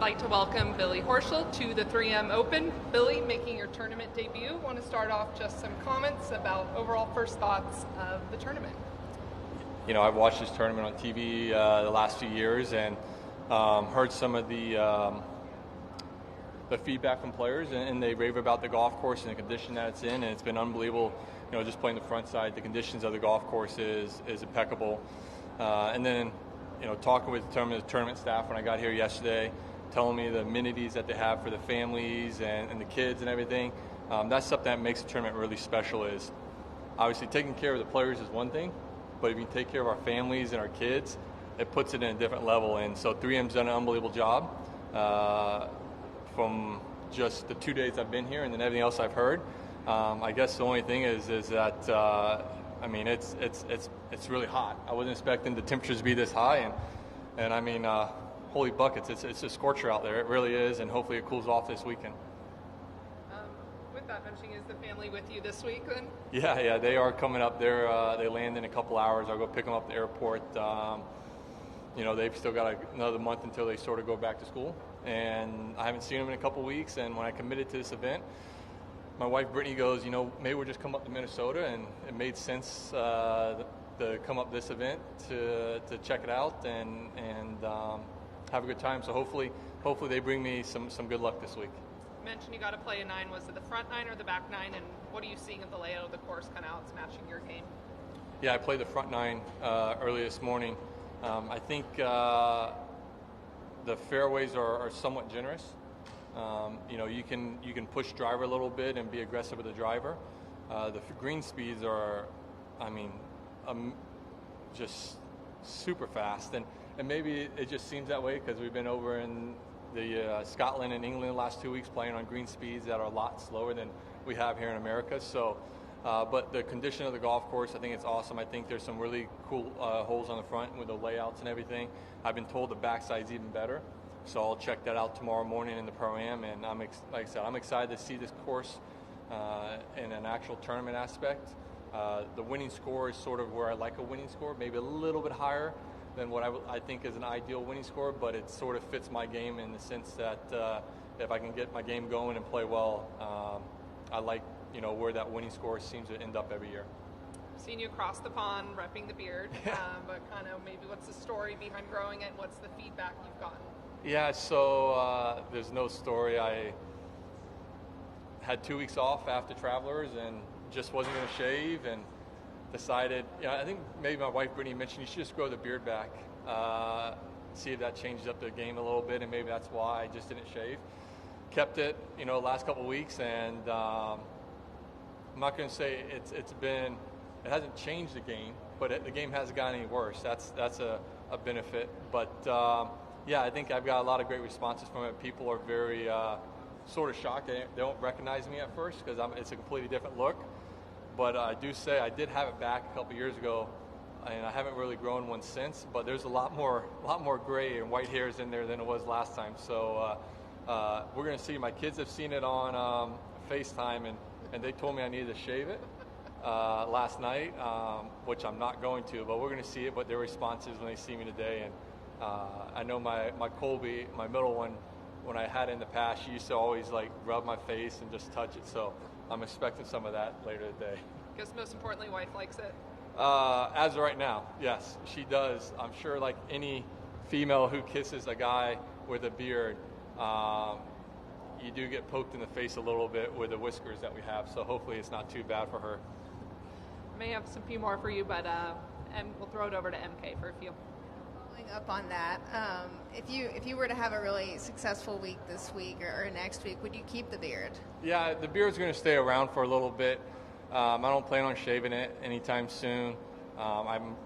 like to welcome Billy Horschel to the 3M Open. Billy, making your tournament debut, want to start off just some comments about overall first thoughts of the tournament. You know, I've watched this tournament on TV the last few years and heard some of the feedback from players, and they rave about the golf course and the condition that it's in, and it's been unbelievable. You know, just playing the front side, the conditions of the golf course is impeccable. And then, you know, talking with the tournament staff when I got here yesterday, telling me the amenities that they have for the families and the kids and everything. That's something that makes the tournament really special. Is obviously taking care of the players is one thing, but if you take care of our families and our kids, it puts it in a different level. And so 3M's done an unbelievable job from just the 2 days I've been here and then everything else I've heard. I guess the only thing is that I mean, it's really hot. I wasn't expecting the temperatures to be this high, and I mean, holy buckets, it's a scorcher out there. It really is, and hopefully it cools off this weekend. With that mentioning, is the family with you this week then? Yeah, they are coming up. They land in a couple hours. I'll go pick them up at the airport. You know, they've still got another month until they sort of go back to school, and I haven't seen them in a couple weeks. And when I committed to this event, my wife Brittany goes, you know, maybe we'll just come up to Minnesota, and it made sense to come up this event to check it out and have a good time. So hopefully they bring me some good luck this week. You mentioned you got to play a 9. Was it the front 9 or the back 9? And what are you seeing of the layout of the course, kind of how it's matching your game? Yeah, I played the front 9 early this morning. I think the fairways are somewhat generous. You know, you can push driver a little bit and be aggressive with the driver. The green speeds are, I mean, just super fast, and maybe it just seems that way because we've been over in the Scotland and England the last 2 weeks playing on green speeds that are a lot slower than we have here in America. So, but the condition of the golf course, I think it's awesome. I think there's some really cool holes on the front with the layouts and everything. I've been told the backside's even better. So I'll check that out tomorrow morning in the Pro-Am, and like I said, I'm excited to see this course in an actual tournament aspect. The winning score is sort of where I like a winning score, maybe a little bit higher than what I think is an ideal winning score, but it sort of fits my game in the sense that if I can get my game going and play well, I like, you know, where that winning score seems to end up every year. Seen you across the pond repping the beard, but kind of maybe what's the story behind growing it? What's the feedback you've gotten? Yeah, so there's no story. I had 2 weeks off after Travelers and just wasn't going to shave, and decided, you know, I think maybe my wife Brittany mentioned you should just grow the beard back, see if that changes up the game a little bit, and maybe that's why I just didn't shave. Kept it, you know, last couple of weeks, and I'm not going to say it hasn't changed the game, but the game hasn't gotten any worse. That's a benefit, but yeah, I think I've got a lot of great responses from it. People are very sort of shocked. They don't recognize me at first because it's a completely different look. But I do say I did have it back a couple years ago, and I haven't really grown one since. But there's a lot more gray and white hairs in there than it was last time. So we're going to see. My kids have seen it on FaceTime, and they told me I needed to shave it last night, which I'm not going to. But we're going to see it. But their responses when they see me today, and I know my Colby, my middle one, when I had it in the past, she used to always like rub my face and just touch it. So I'm expecting some of that later today. I guess most importantly, wife likes it. As of right now, yes, she does. I'm sure like any female who kisses a guy with a beard, you do get poked in the face a little bit with the whiskers that we have. So hopefully it's not too bad for her. I may have some few more for you, but we'll throw it over to MK for a few. Up on that, if you were to have a really successful week this week or next week, would you keep the beard? Yeah, the beard's going to stay around for a little bit. I don't plan on shaving it anytime soon. I'm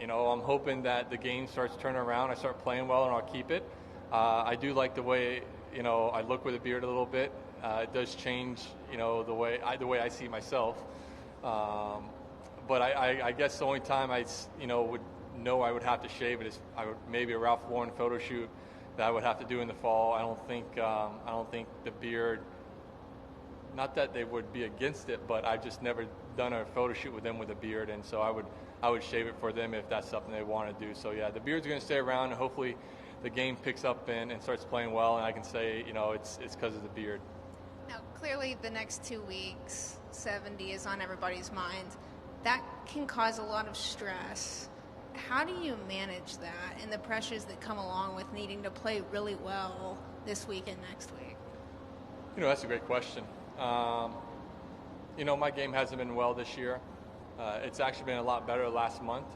hoping that the game starts turning around. I start playing well, and I'll keep it. I do like the way I look with a beard a little bit. It does change the way I see myself. But I guess the only time I would have to shave it is maybe a Ralph Lauren photo shoot that I would have to do in the fall. I don't think the beard. Not that they would be against it, but I've just never done a photo shoot with them with a beard, and so I would shave it for them if that's something they want to do. So yeah, the beard's going to stay around, and hopefully the game picks up and starts playing well, and I can say, it's because of the beard. Now, clearly the next 2 weeks, 70 is on everybody's mind. That can cause a lot of stress. How do you manage that and the pressures that come along with needing to play really well this week and next week? That's a great question. My game hasn't been well this year. It's actually been a lot better last month.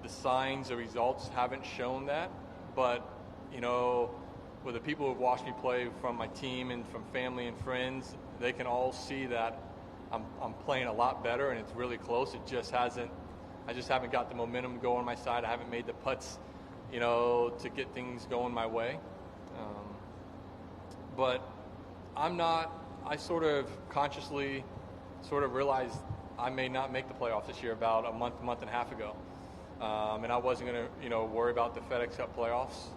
The signs, the results haven't shown that, but, with the people who've watched me play from my team and from family and friends, they can all see that I'm playing a lot better, and it's really close. I just haven't got the momentum going on my side. I haven't made the putts, to get things going my way. But I sort of consciously realized I may not make the playoffs this year about a month and a half ago. And I wasn't going to, worry about the FedEx Cup playoffs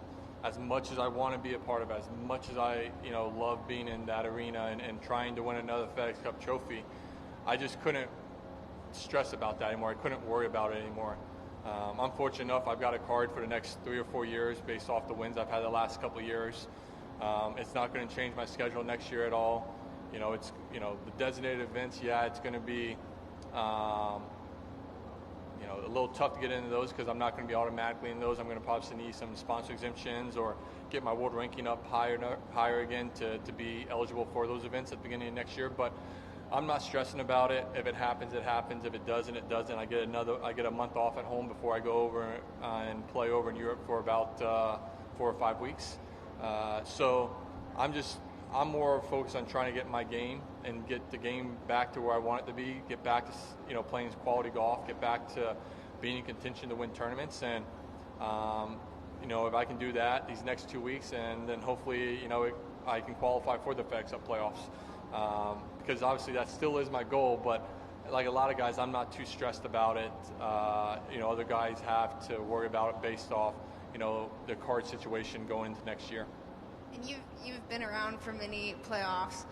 as much as I want to be a part of it, as much as I, love being in that arena and trying to win another FedEx Cup trophy. I just couldn't stress about that anymore. I couldn't worry about it anymore. I'm fortunate enough I've got a card for the next 3 or 4 years based off the wins I've had the last couple of years. It's not going to change my schedule next year at all. It's, the designated events, it's going to be, a little tough to get into those because I'm not going to be automatically in those. I'm going to probably need some sponsor exemptions or get my world ranking up higher again to be eligible for those events at the beginning of next year. But I'm not stressing about it. If it happens, it happens. If it doesn't, it doesn't. I get a month off at home before I go over and play over in Europe for about 4 or 5 weeks. So I'm more focused on trying to get my game and get the game back to where I want it to be, get back to playing quality golf, get back to being in contention to win tournaments. And if I can do that these next 2 weeks, and then hopefully I can qualify for the FedEx Cup playoffs, because obviously that still is my goal. But like a lot of guys, I'm not too stressed about it. Other guys have to worry about it based off the card situation going into next year. And you've been around for many playoffs.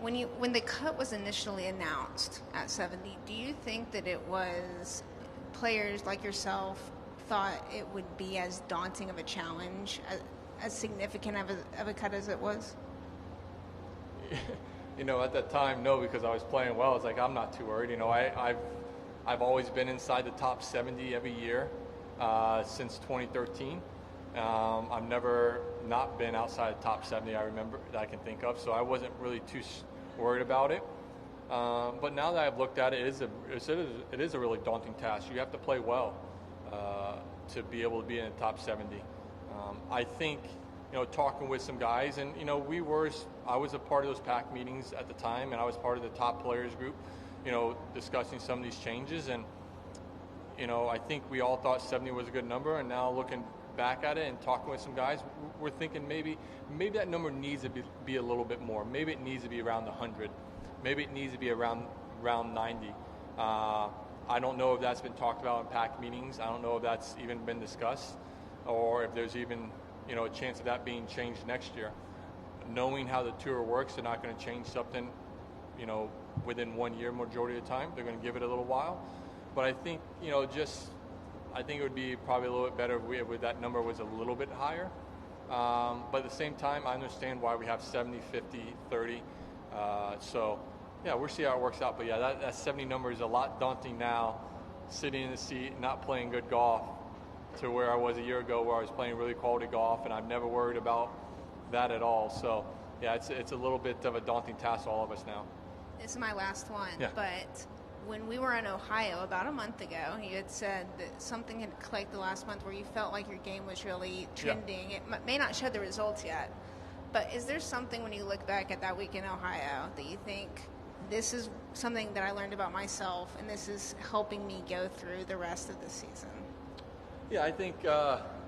When the cut was initially announced at 70, do you think that it was players like yourself thought it would be as daunting of a challenge, as significant of a cut as it was? At that time, no, because I was playing well. It's like I'm not too worried. I've always been inside the top 70 every year since 2013. I've never not been outside the top 70, I remember, that I can think of, so I wasn't really too worried about it. But now that I've looked at it, it is a really daunting task. You have to play well to be able to be in the top 70. I think, talking with some guys, and, I was a part of those PAC meetings at the time, and I was part of the top players group, discussing some of these changes, and, I think we all thought 70 was a good number, and now looking back at it and talking with some guys, we're thinking maybe that number needs to be a little bit more. Maybe it needs to be around 100. Maybe it needs to be around 90. I don't know if that's been talked about in PAC meetings. I don't know if that's even been discussed, or if there's even a chance of that being changed next year. Knowing how the tour works, they're not going to change something within 1 year majority of the time. They're going to give it a little while. But I think I think it would be probably a little bit better if that number was a little bit higher. But at the same time, I understand why we have 70, 50, 30. So, we'll see how it works out. But, that 70 number is a lot daunting now, sitting in the seat, not playing good golf, to where I was a year ago where I was playing really quality golf, and I've never worried about that at all. So, it's a little bit of a daunting task for all of us now. This is my last one, yeah. But when we were in Ohio about a month ago, you had said that something had clicked the last month where you felt like your game was really trending. Yeah. It may not show the results yet, but is there something when you look back at that week in Ohio that you think, this is something that I learned about myself and this is helping me go through the rest of the season? Yeah, I think,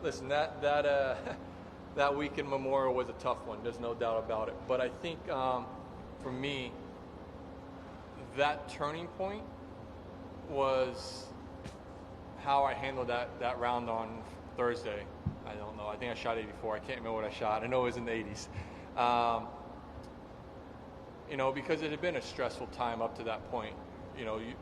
listen, that week in Memorial was a tough one. There's no doubt about it. But I think for me, that turning point was how I handled that round on Thursday. I don't know. I think I shot 84. I can't remember what I shot. I know it was in the 80s. Because it had been a stressful time up to that point. You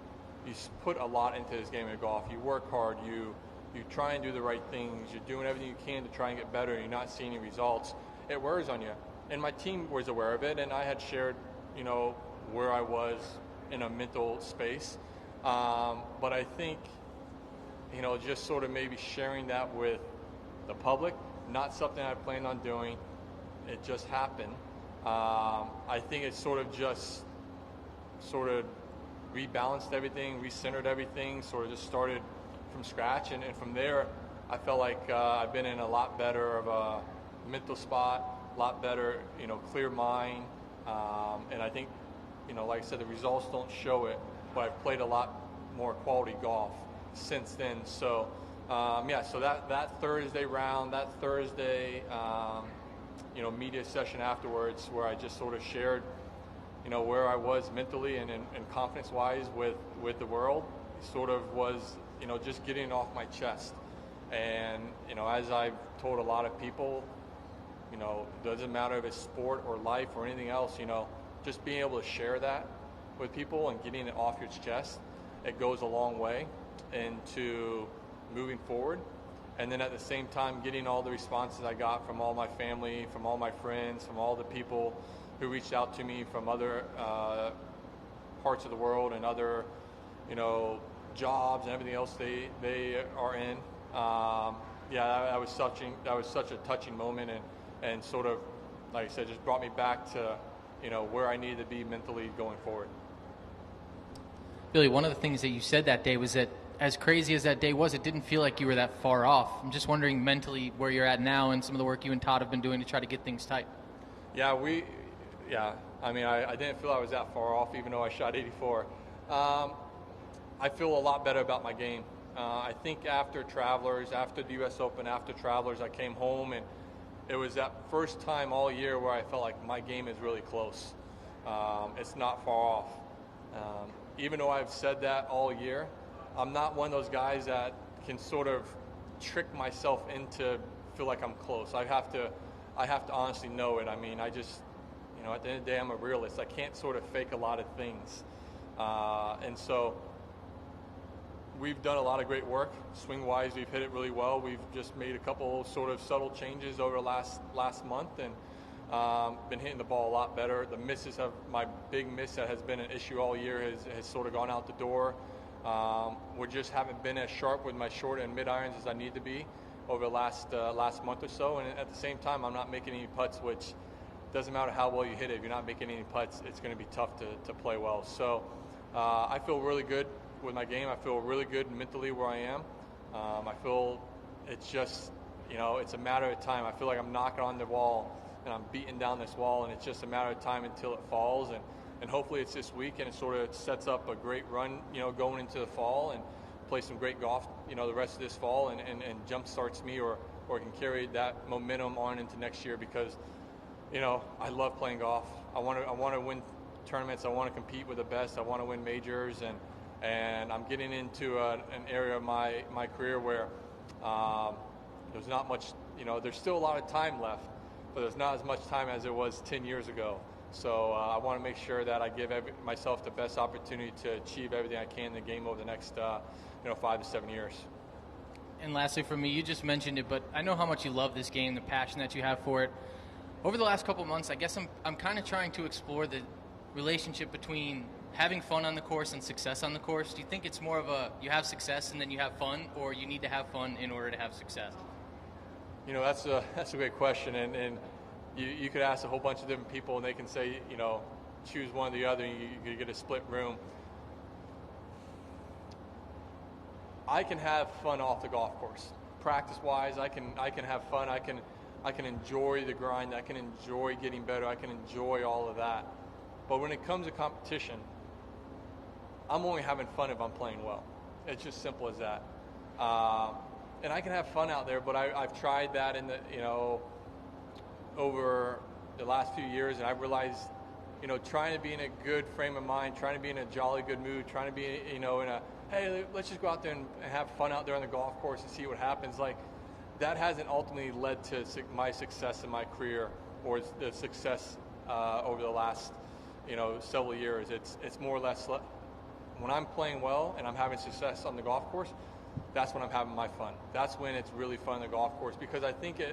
put a lot into this game of golf. You work hard. You you try and do the right things, you're doing everything you can to try and get better, and you're not seeing any results, it wears on you. And my team was aware of it, and I had shared, where I was in a mental space. But I think, just sort of maybe sharing that with the public, not something I planned on doing. It just happened. I think it sort of rebalanced everything, recentered everything, sort of just started from scratch. And from there, I felt like I've been in a lot better of a mental spot, a lot better, clear mind. And I think, like I said, the results don't show it, but I've played a lot more quality golf since then. So, so that Thursday round, that Thursday, media session afterwards, where I just sort of shared, where I was mentally and confidence-wise with the world, sort of was, just getting it off my chest. And, as I've told a lot of people, it doesn't matter if it's sport or life or anything else, just being able to share that with people and getting it off your chest, it goes a long way into moving forward. And then at the same time, getting all the responses I got from all my family, from all my friends, from all the people who reached out to me from other parts of the world and other, jobs and everything else they are in. That was such a touching moment, and sort of, like I said, just brought me back to, where I needed to be mentally going forward. Billy, one of the things that you said that day was that, as crazy as that day was, it didn't feel like you were that far off. I'm just wondering mentally where you're at now and some of the work you and Todd have been doing to try to get things tight. I didn't feel I was that far off, even though I shot 84. I feel a lot better about my game. I think after Travelers, after the U.S. Open, after Travelers, I came home, and it was that first time all year where I felt like my game is really close. It's not far off. Even though I've said that all year, I'm not one of those guys that can sort of trick myself into feel like I'm close. I have to honestly know it. I mean, I just, at the end of the day, I'm a realist. I can't sort of fake a lot of things. And so we've done a lot of great work. Swing-wise, we've hit it really well. We've just made a couple sort of subtle changes over the last month, and been hitting the ball a lot better. The misses my big miss that has been an issue all year has sort of gone out the door. We just haven't been as sharp with my short and mid irons as I need to be over the last month or so. And at the same time, I'm not making any putts, which doesn't matter how well you hit it. If you're not making any putts, it's going to be tough to play well. So I feel really good with my game. I feel really good mentally where I am. I feel it's just, it's a matter of time. I feel like I'm knocking on the wall and I'm beating down this wall, and it's just a matter of time until it falls. And hopefully it's this week, and it sort of sets up a great run, going into the fall, and play some great golf, the rest of this fall, and jump starts me or can carry that momentum on into next year, because, I love playing golf. I want to win tournaments. I want to compete with the best. I want to win majors, and I'm getting into an area of my career where there's not much, there's still a lot of time left, but there's not as much time as it was 10 years ago. So I want to make sure that I give myself the best opportunity to achieve everything I can in the game over the next 5 to 7 years. And lastly for me, you just mentioned it, but I know how much you love this game, the passion that you have for it. Over the last couple of months, I guess I'm kind of trying to explore the relationship between having fun on the course and success on the course. Do you think it's more of you have success and then you have fun, or you need to have fun in order to have success? That's a great question, and you could ask a whole bunch of different people, and they can say, choose one or the other, and you get a split room. I can have fun off the golf course. Practice-wise, I can have fun. I can enjoy the grind. I can enjoy getting better. I can enjoy all of that. But when it comes to competition, I'm only having fun if I'm playing well. It's just simple as that. And I can have fun out there, but I've tried that in over the last few years, and I've realized, trying to be in a good frame of mind, trying to be in a jolly good mood, trying to be, in a, hey, let's just go out there and have fun out there on the golf course and see what happens. Like, that hasn't ultimately led to my success in my career, or the success over the last, several years. It's more or less when I'm playing well and I'm having success on the golf course, that's when I'm having my fun. That's when it's really fun on the golf course, because I think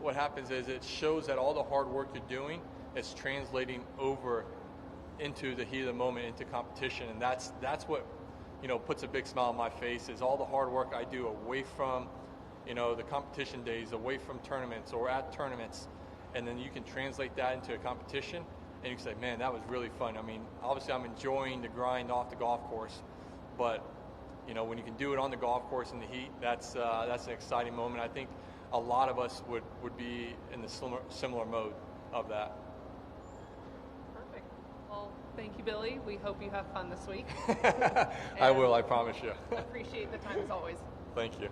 what happens is it shows that all the hard work you're doing is translating over into the heat of the moment, into competition, and that's what puts a big smile on my face, is all the hard work I do away from the competition days, away from tournaments or at tournaments, and then you can translate that into a competition and you can say, man, that was really fun. I mean, obviously I'm enjoying the grind off the golf course, but when you can do it on the golf course in the heat, that's an exciting moment. I think a lot of us would be in the similar mode of that. Perfect. Well, thank you, Billy. We hope you have fun this week. I will, I promise you. Appreciate the time as always. Thank you.